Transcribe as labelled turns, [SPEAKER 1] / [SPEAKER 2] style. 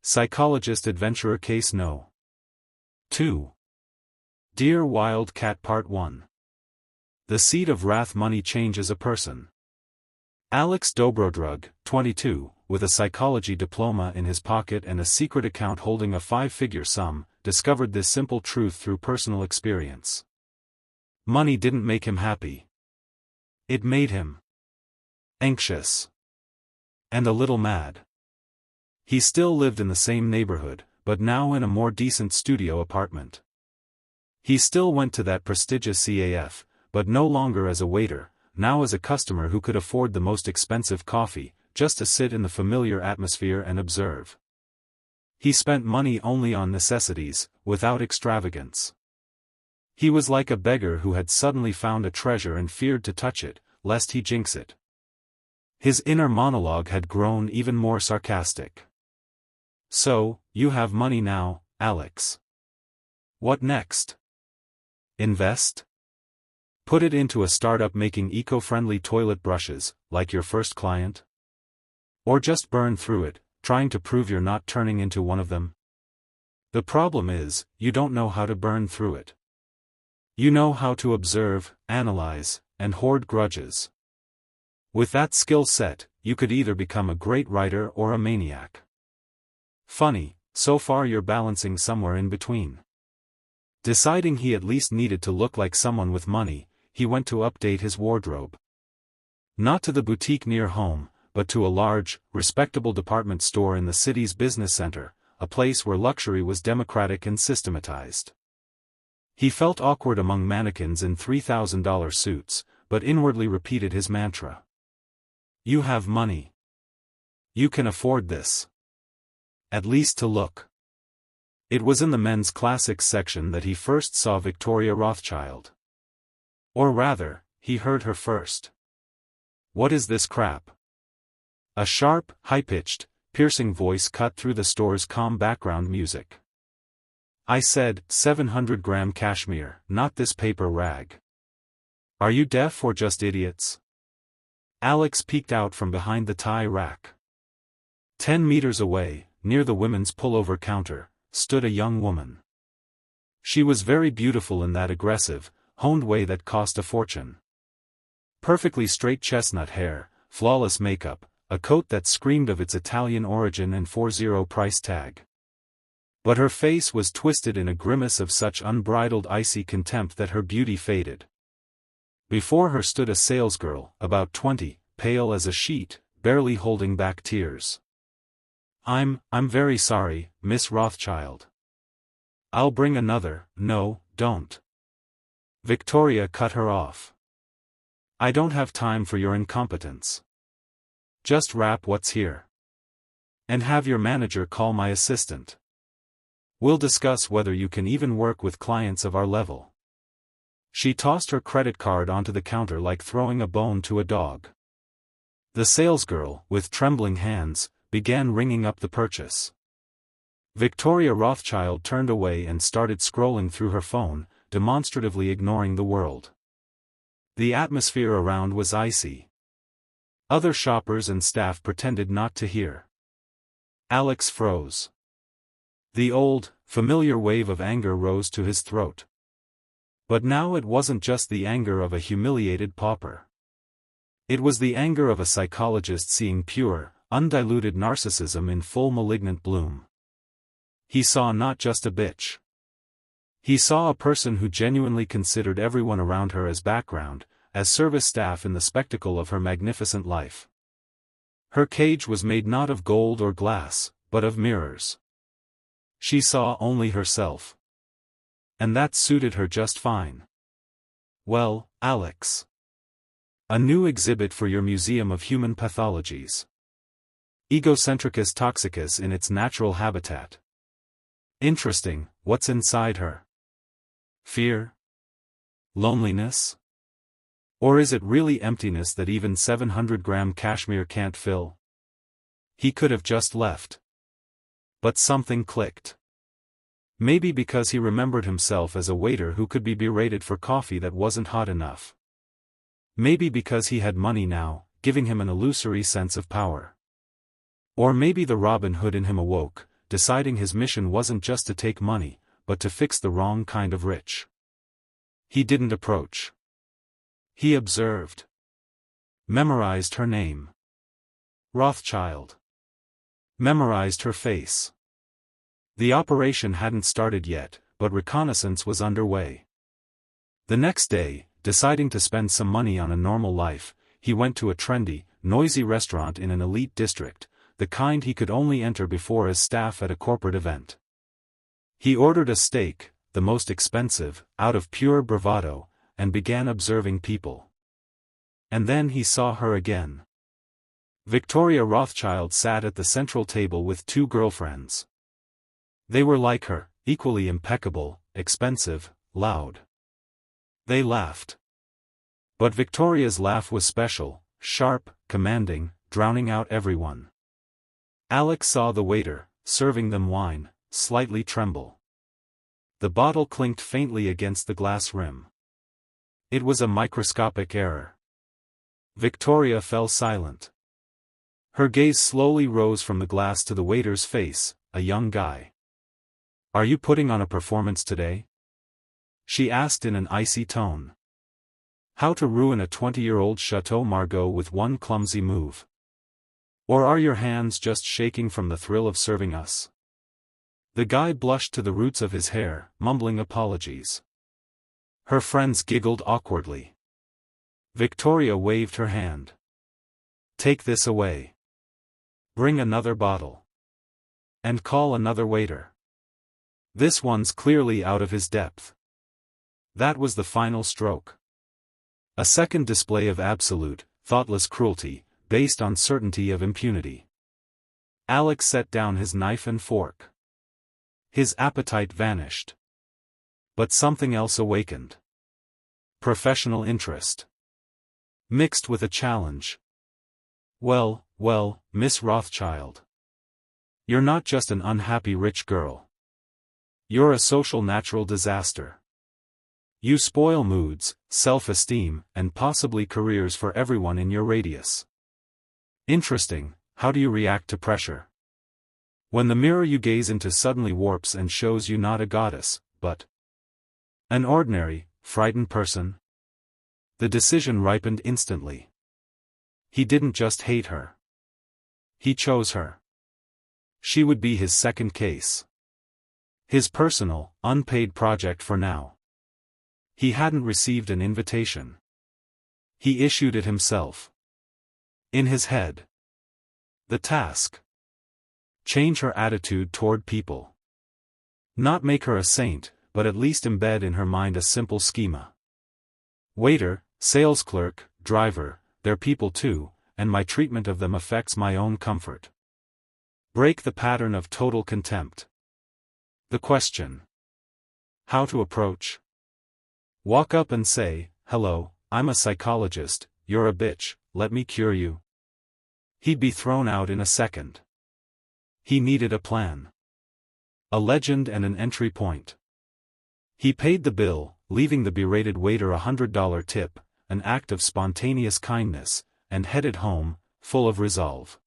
[SPEAKER 1] Psychologist Adventurer Case No. 2. Dear Wild Cat Part 1. The Seed of Wrath. Money changes a person. Alex Dobrodrug, 22, with a psychology diploma in his pocket and a secret account holding a 5-figure sum, discovered this simple truth through personal experience. Money didn't make him happy. It made him anxious and a little mad. He still lived in the same neighborhood, but now in a more decent studio apartment. He still went to that prestigious CAF, but no longer as a waiter, now as a customer who could afford the most expensive coffee, just to sit in the familiar atmosphere and observe. He spent money only on necessities, without extravagance. He was like a beggar who had suddenly found a treasure and feared to touch it, lest he jinx it. His inner monologue had grown even more sarcastic. So, you have money now, Alex. What next? Invest? Put it into a startup making eco-friendly toilet brushes, like your first client? Or just burn through it, trying to prove you're not turning into one of them? The problem is, you don't know how to burn through it. You know how to observe, analyze, and hoard grudges. With that skill set, you could either become a great writer or a maniac. Funny, so far you're balancing somewhere in between. Deciding he at least needed to look like someone with money, he went to update his wardrobe. Not to the boutique near home, but to a large, respectable department store in the city's business center, a place where luxury was democratic and systematized. He felt awkward among mannequins in $3,000 suits, but inwardly repeated his mantra. You have money. You can afford this. At least to look. It was in the men's classics section that he first saw Victoria Rothschild. Or rather, he heard her first. What is this crap? A sharp, high-pitched, piercing voice cut through the store's calm background music. I said, 700-gram cashmere, not this paper rag. Are you deaf or just idiots? Alex peeked out from behind the tie rack. 10 meters away, near the women's pullover counter, stood a young woman. She was very beautiful in that aggressive, honed way that cost a fortune. Perfectly straight chestnut hair, flawless makeup, a coat that screamed of its Italian origin and 40 price tag. But her face was twisted in a grimace of such unbridled icy contempt that her beauty faded. Before her stood a salesgirl, about 20, pale as a sheet, barely holding back tears. I'm very sorry, Miss Rothschild. I'll bring another. No, don't. Victoria cut her off. I don't have time for your incompetence. Just wrap what's here. And have your manager call my assistant. We'll discuss whether you can even work with clients of our level. She tossed her credit card onto the counter like throwing a bone to a dog. The salesgirl, with trembling hands, began ringing up the purchase. Victoria Rothschild turned away and started scrolling through her phone, demonstratively ignoring the world. The atmosphere around was icy. Other shoppers and staff pretended not to hear. Alex froze. The old, familiar wave of anger rose to his throat. But now it wasn't just the anger of a humiliated pauper. It was the anger of a psychologist seeing pure, undiluted narcissism in full malignant bloom. He saw not just a bitch. He saw a person who genuinely considered everyone around her as background, as service staff in the spectacle of her magnificent life. Her cage was made not of gold or glass, but of mirrors. She saw only herself. And that suited her just fine. Well, Alex. A new exhibit for your Museum of Human Pathologies. Egocentricus toxicus in its natural habitat. Interesting, what's inside her? Fear? Loneliness? Or is it really emptiness that even 700-gram cashmere can't fill? He could have just left. But something clicked. Maybe because he remembered himself as a waiter who could be berated for coffee that wasn't hot enough. Maybe because he had money now, giving him an illusory sense of power. Or maybe the Robin Hood in him awoke, deciding his mission wasn't just to take money, but to fix the wrong kind of rich. He didn't approach. He observed. Memorized her name. Rothschild. Memorized her face. The operation hadn't started yet, but reconnaissance was underway. The next day, deciding to spend some money on a normal life, he went to a trendy, noisy restaurant in an elite district, the kind he could only enter before as staff at a corporate event. He ordered a steak, the most expensive, out of pure bravado, and began observing people. And then he saw her again. Victoria Rothschild sat at the central table with two girlfriends. They were like her, equally impeccable, expensive, loud. They laughed. But Victoria's laugh was special, sharp, commanding, drowning out everyone. Alex saw the waiter, serving them wine, slightly tremble. The bottle clinked faintly against the glass rim. It was a microscopic error. Victoria fell silent. Her gaze slowly rose from the glass to the waiter's face, a young guy. "Are you putting on a performance today?" she asked in an icy tone. "How to ruin a 20-year-old Chateau Margaux with one clumsy move? Or are your hands just shaking from the thrill of serving us?" The guy blushed to the roots of his hair, mumbling apologies. Her friends giggled awkwardly. Victoria waved her hand. "Take this away. Bring another bottle. And call another waiter. This one's clearly out of his depth." That was the final stroke. A second display of absolute, thoughtless cruelty, based on certainty of impunity. Alex set down his knife and fork. His appetite vanished. But something else awakened. Professional interest. Mixed with a challenge. Well, Miss Rothschild. You're not just an unhappy rich girl. You're a social natural disaster. You spoil moods, self-esteem, and possibly careers for everyone in your radius. Interesting, how do you react to pressure? When the mirror you gaze into suddenly warps and shows you not a goddess, but an ordinary, frightened person? The decision ripened instantly. He didn't just hate her. He chose her. She would be his second case. His personal, unpaid project for now. He hadn't received an invitation. He issued it himself. In his head. The task. Change her attitude toward people. Not make her a saint, but at least embed in her mind a simple schema. Waiter, sales clerk, driver, they're people too, and my treatment of them affects my own comfort. Break the pattern of total contempt. The question. How to approach? Walk up and say, "Hello, I'm a psychologist, you're a bitch, let me cure you." He'd be thrown out in a second. He needed a plan. A legend and an entry point. He paid the bill, leaving the berated waiter $100 tip, an act of spontaneous kindness, and headed home, full of resolve.